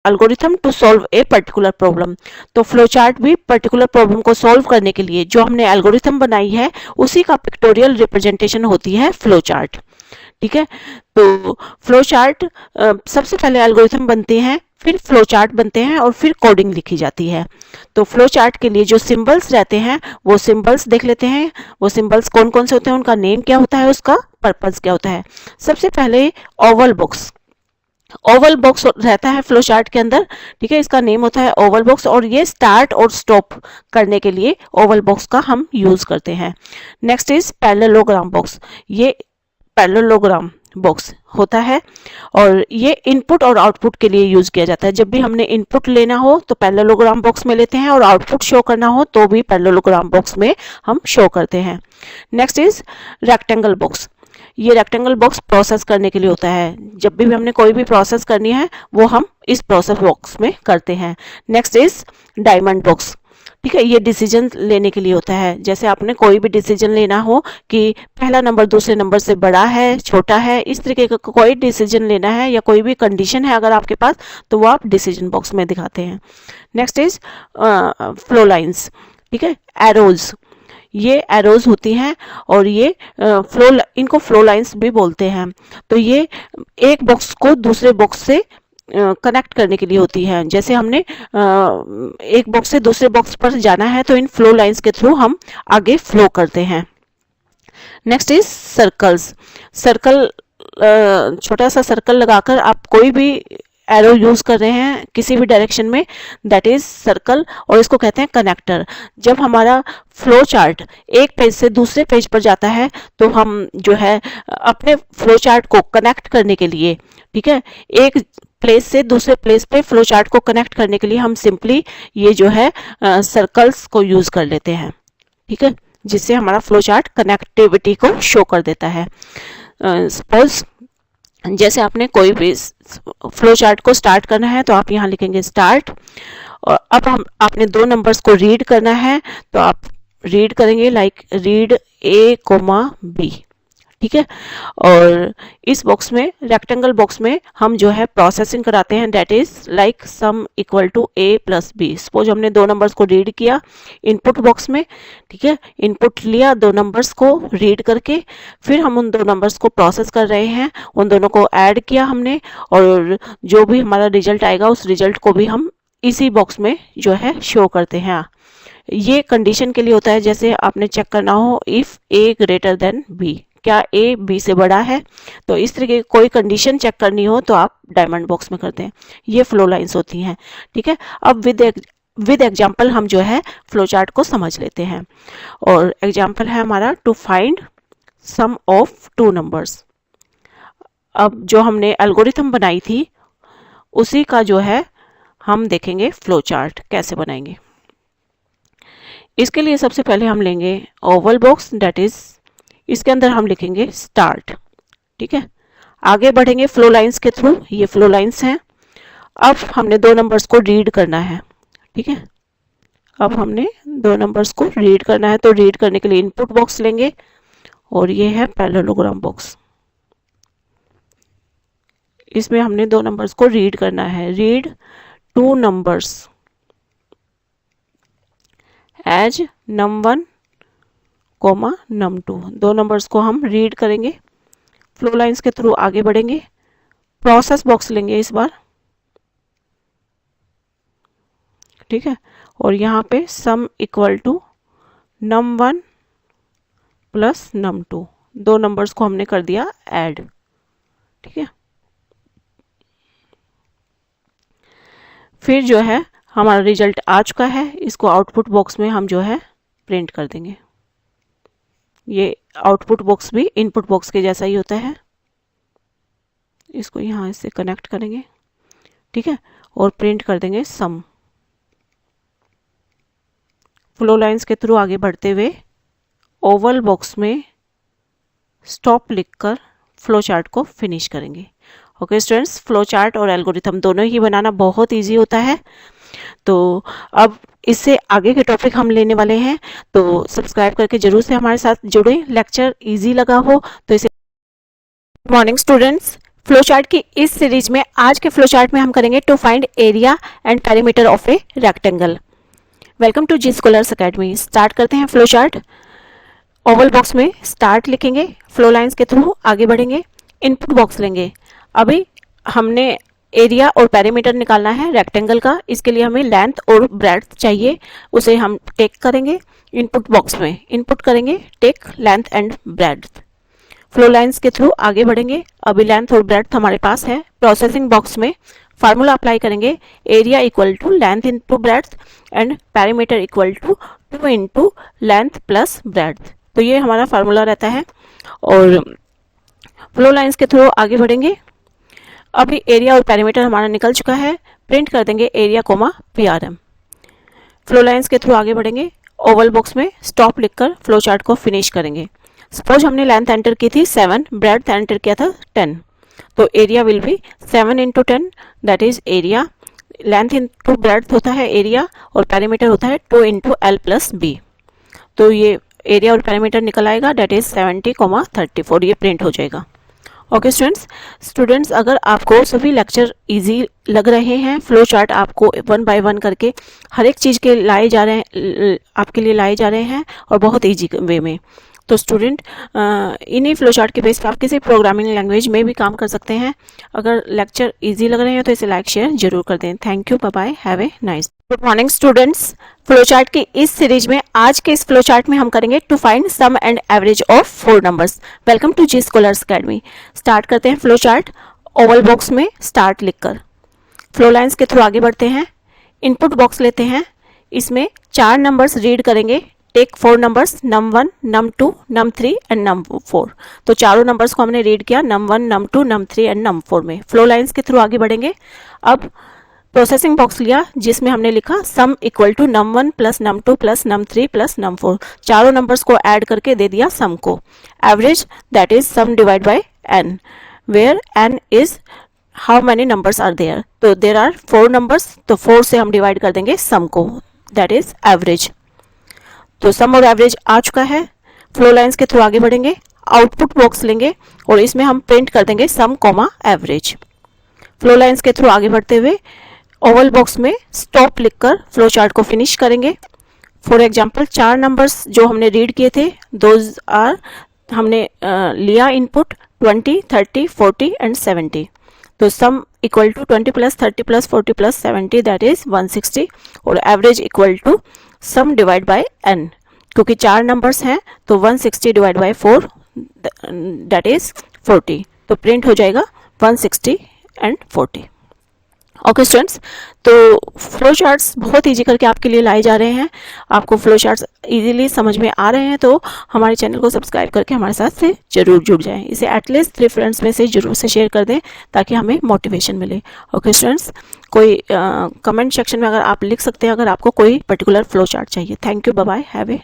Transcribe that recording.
algorithm to solve a particular problem। तो flow chart भी particular problem को solve करने के लिए जो हमने एल्गोरिथम बनाई है उसी का पिक्टोरियल रिप्रेजेंटेशन होती है फ्लो चार्ट। ठीक है, तो फ्लो चार्ट सबसे पहले एल्गोरिथम बनते हैं, फिर फ्लो चार्ट बनते हैं और फिर कोडिंग लिखी जाती है। तो फ्लो चार्ट के लिए जो सिंबल्स रहते हैं वो सिंबल्स देख लेते हैं। वो सिंबल्स कौन कौन से होते हैं, उनका नेम क्या होता है, उसका पर्पस क्या होता है। सबसे पहले ओवल बॉक्स, ओवल बॉक्स रहता है फ्लो चार्ट के अंदर। ठीक है, इसका नेम होता है ओवल बॉक्स और ये स्टार्ट और स्टॉप करने के लिए ओवल बॉक्स का हम यूज करते हैं। नेक्स्ट इज पैरेललोग्राम बॉक्स, ये पैरेललोग्राम बॉक्स होता है और ये इनपुट और आउटपुट के लिए यूज किया जाता है। जब भी हमने इनपुट लेना हो तो पैरेललोग्राम बॉक्स में लेते हैं और आउटपुट शो करना हो तो भी पैरेललोग्राम बॉक्स में हम शो करते हैं। नेक्स्ट इज रेक्टेंगल बॉक्स, ये रेक्टेंगल बॉक्स प्रोसेस करने के लिए होता है। जब भी हमने कोई भी प्रोसेस करनी है वो हम इस प्रोसेस बॉक्स में करते हैं। नेक्स्ट इज डायमंड बॉक्स, ठीक है, ये डिसीजन लेने के लिए होता है। जैसे आपने कोई भी डिसीजन लेना हो कि पहला नंबर दूसरे नंबर से बड़ा है छोटा है, इस तरीके का कोई डिसीजन लेना है या कोई भी कंडीशन है अगर आपके पास, तो वो आप डिसीजन बॉक्स में दिखाते हैं। नेक्स्ट इज फ्लो लाइंस, ठीक है, एरोज, ये एरोज होती हैं और ये इनको फ्लो लाइंस भी बोलते हैं। तो ये एक बॉक्स को दूसरे बॉक्स से कनेक्ट करने के लिए होती है। जैसे हमने एक बॉक्स से दूसरे बॉक्स पर जाना है तो इन फ्लो लाइंस के थ्रू हम आगे फ्लो करते हैं। नेक्स्ट इज सर्कल्स, सर्कल, छोटा सा सर्कल लगाकर आप कोई भी एरो यूज कर रहे हैं किसी भी डायरेक्शन में, दैट इज सर्कल और इसको कहते हैं कनेक्टर। जब हमारा फ्लो चार्ट एक पेज से दूसरे पेज पर जाता है तो हम जो है अपने फ्लो चार्ट को कनेक्ट करने के लिए, ठीक है, एक प्लेस से दूसरे प्लेस पे फ्लो चार्ट को कनेक्ट करने के लिए हम सिंपली ये जो है सर्कल्स को यूज कर लेते हैं। ठीक है, जिससे हमारा फ्लो चार्ट कनेक्टिविटी को शो कर देता है। सपोज जैसे आपने कोई भी फ्लो चार्ट को स्टार्ट करना है तो आप यहाँ लिखेंगे स्टार्ट, और अब आपने दो नंबर्स को रीड करना है तो आप रीड करेंगे लाइक रीड A, B, ठीक है। और इस बॉक्स में, रेक्टेंगल बॉक्स में हम जो है प्रोसेसिंग कराते हैं, that is like sum equal to A + B। Suppose हमने दो नंबर्स को रीड किया इनपुट बॉक्स में, ठीक है, इनपुट लिया दो नंबर्स को रीड करके, फिर हम उन दो नंबर्स को प्रोसेस कर रहे हैं, उन दोनों को ऐड किया हमने और जो भी हमारा रिजल्ट आएगा उस रिजल्ट को भी हम इसी बॉक्स में जो है शो करते हैं। ये कंडीशन के लिए होता है, जैसे आपने चेक करना हो इफ A > B, क्या A B से बड़ा है, तो इस तरीके की कोई कंडीशन चेक करनी हो तो आप डायमंड बॉक्स में करते हैं। ये फ्लो लाइंस होती हैं, ठीक है। अब विद एग्जाम्पल हम जो है फ्लो चार्ट को समझ लेते हैं और एग्जाम्पल है हमारा to find sum of two numbers. अब जो हमने एल्गोरिथम बनाई थी उसी का जो है हम देखेंगे फ्लो चार्ट कैसे बनाएंगे। इसके लिए सबसे पहले हम लेंगे ओवल बॉक्स, दैट इज इसके अंदर हम लिखेंगे स्टार्ट, ठीक है। आगे बढ़ेंगे फ्लो लाइंस के थ्रू, ये फ्लो लाइंस हैं। अब हमने दो नंबर्स को रीड करना है, ठीक है। अब हमने दो नंबर्स को रीड करना है तो रीड करने के लिए इनपुट बॉक्स लेंगे और ये है पैरेललोग्राम बॉक्स। इसमें हमने दो नंबर्स को रीड करना है, read two numbers as num1, num2, दो नंबर्स को हम रीड करेंगे, फ्लो लाइंस के थ्रू आगे बढ़ेंगे, प्रोसेस बॉक्स लेंगे इस बार, ठीक है, और यहाँ पे सम इक्वल टू num1 + num2, दो नंबर्स को हमने कर दिया ऐड, ठीक है। फिर जो है हमारा रिजल्ट आ चुका है, इसको आउटपुट बॉक्स में हम जो है प्रिंट कर देंगे। ये आउटपुट बॉक्स भी इनपुट बॉक्स के जैसा ही होता है, इसको यहाँ इससे कनेक्ट करेंगे, ठीक है, और प्रिंट कर देंगे सम। फ्लो लाइंस के थ्रू आगे बढ़ते हुए ओवल बॉक्स में स्टॉप लिखकर फ्लो चार्ट को फिनिश करेंगे। ओके स्टूडेंट्स, फ्लो चार्ट और एल्गोरिथम दोनों ही बनाना बहुत इजी होता है। तो अब इससे आगे के टॉपिक हम लेने वाले हैं, तो सब्सक्राइब करके जरूर से हमारे साथ जुड़े। लेक्चर इजी लगा हो तो इसे। Good morning students, flow chart की इस सीरीज में आज के फ्लो चार्ट में हम करेंगे to find area and perimeter of a rectangle. Welcome to G scholars academy. Start करते हैं फ्लो चार्ट। ओवल बॉक्स में स्टार्ट लिखेंगे, फ्लो लाइंस के थ्रू आगे बढ़ेंगे, इनपुट बॉक्स लेंगे। अभी हमने एरिया और पेरीमीटर निकालना है रेक्टेंगल का, इसके लिए हमें लेंथ और ब्रेड्थ चाहिए, उसे हम टेक करेंगे इनपुट बॉक्स में, इनपुट करेंगे take length and breadth. Flow lines के थ्रू आगे बढ़ेंगे। अभी लेंथ और ब्रेड्थ हमारे पास है। प्रोसेसिंग बॉक्स में फार्मूला अप्लाई करेंगे, area equal to length into breadth and perimeter equal to 2 into length plus breadth. तो ये हमारा फार्मूला रहता है। और फ्लो लाइंस के थ्रू आगे बढ़ेंगे। अभी एरिया और पेरीमीटर हमारा निकल चुका है, प्रिंट कर देंगे area comma PRM। Flow lines के थ्रू आगे बढ़ेंगे। ओवल बॉक्स में स्टॉप लिखकर फ्लो चार्ट को फिनिश करेंगे। सपोज हमने लेंथ एंटर की थी 7, ब्रेड्थ एंटर किया था 10, तो area will be 7 into 10, that is area. Length into breadth होता है एरिया और पेरीमीटर होता है 2 इंटू L प्लस B। तो ये एरिया और पेरीमीटर निकल आएगा, दैट इज 70,34। ये प्रिंट हो जाएगा। ओके स्टूडेंट्स, अगर आपको सभी लेक्चर इजी लग रहे हैं, फ्लो चार्ट आपको 1 बाय 1 करके हर एक चीज़ के लाए जा रहे हैं, आपके लिए लाए जा रहे हैं और बहुत ईजी वे में, तो स्टूडेंट इन्हीं फ्लो चार्ट के बेस पर आप किसी प्रोग्रामिंग लैंग्वेज में भी काम कर सकते हैं। अगर लेक्चर इजी लग रहे हैं तो इसे लाइक शेयर जरूर कर दें। Thank you, bye bye, have a nice. Good morning students. Flow chart की इस सीरीज में आज के इस फ्लो चार्ट में हम करेंगे to find sum and average of 4 numbers. Welcome to G scholars academy. Start करते हैं फ्लो चार्ट। ओवल बॉक्स में स्टार्ट लिखकर फ्लो लाइंस के थ्रू आगे बढ़ते हैं। इनपुट बॉक्स लेते हैं, इसमें 4 नंबर्स रीड करेंगे। Take 4 numbers, num1, num2, num3 and num4। तो चारों नंबर्स को हमने रीड किया num1, num2, num3 and num4 में। फ्लो लाइंस के थ्रू आगे बढ़ेंगे। अब प्रोसेसिंग बॉक्स लिया जिसमें हमने लिखा sum equal to num1 plus num2 plus num3 plus num4। चारों नंबर्स को ऐड करके दे दिया सम को। Average that is sum divide by n, where n is how many numbers are there. तो देयर आर 4 नंबर्स, तो 4 से हम divide कर देंगे सम को, दैट इज एवरेज। तो सम और एवरेज आ चुका है। फ्लो लाइंस के थ्रू आगे बढ़ेंगे। आउटपुट बॉक्स लेंगे और इसमें हम प्रिंट कर देंगे सम कॉमा एवरेज। फ्लो लाइंस के थ्रू आगे बढ़ते हुए ओवल बॉक्स में स्टॉप लिखकर फ्लो चार्ट को फिनिश करेंगे। फॉर एग्जांपल 4 नंबर्स जो हमने रीड किए थे, दोज आर, हमने लिया इनपुट 20, 30, 40 एंड 70। तो sum equal to 20 plus 30 plus 40 plus 70, that is 160। और average equal to sum divide by n, क्योंकि 4 नंबर्स हैं तो 160 डिवाइड बाय 4 दैट इज 40। तो प्रिंट हो जाएगा 160 एंड 40। ओके स्टूडेंट्स, तो फ्लो चार्ट्स बहुत इजी करके आपके लिए लाए जा रहे हैं। आपको फ्लो चार्ट्स इजीली समझ में आ रहे हैं तो हमारे चैनल को सब्सक्राइब करके हमारे साथ से जरूर जुड़ जाएं। इसे एटलीस्ट 3 फ्रेंड्स में से जरूर से शेयर कर दें ताकि हमें मोटिवेशन मिले। ओके स्टूडेंट्स, कोई कमेंट सेक्शन में अगर आप लिख सकते हैं अगर आपको कोई पर्टिकुलर फ्लो चार्ट चाहिए। Thank you, bye bye, have A